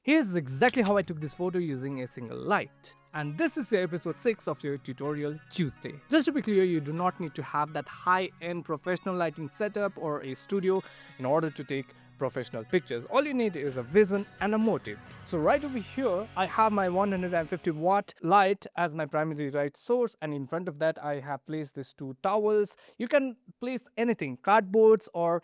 Here's exactly how I took this photo using a single light. And this is your episode 6 of your tutorial Tuesday. Just to be clear, you do not need to have that high-end professional lighting setup or a studio in order to take professional pictures. All you need is a vision and a motive. So right over here, I have my 150 watt light as my primary light source, and in front of that I have placed these two towels. You can place anything, cardboards or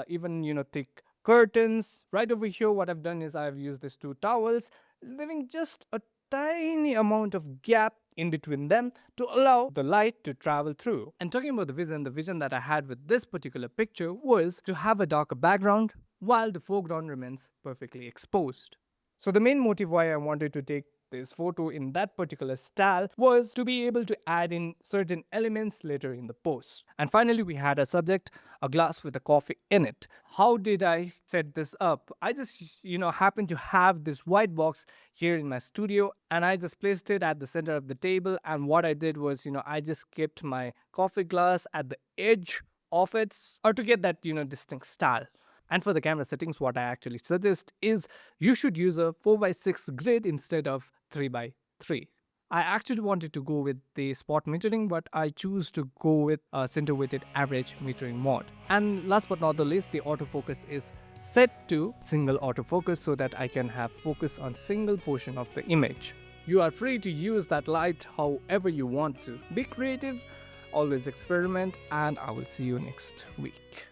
even thick curtains. Right over here, what I've done is I've used these two towels, leaving just a tiny amount of gap in between them to allow the light to travel through. And talking about the vision that I had with this particular picture was to have a darker background while the foreground remains perfectly exposed. So the main motive why I wanted to take this photo in that particular style was to be able to add in certain elements later in the post. And finally, we had a subject, a glass with a coffee in it. How did I set this up? I just, happened to have this white box here in my studio, and I just placed it at the center of the table. And what I did was, I just kept my coffee glass at the edge of it, or to get that, distinct style. And for the camera settings, what I actually suggest is you should use a 4x6 grid instead of 3x3. I actually wanted to go with the spot metering, but I choose to go with a center weighted average metering mode. And last but not the least, the autofocus is set to single autofocus so that I can have focus on single portion of the image. You are free to use that light however you want to. Be creative, always experiment, and I will see you next week.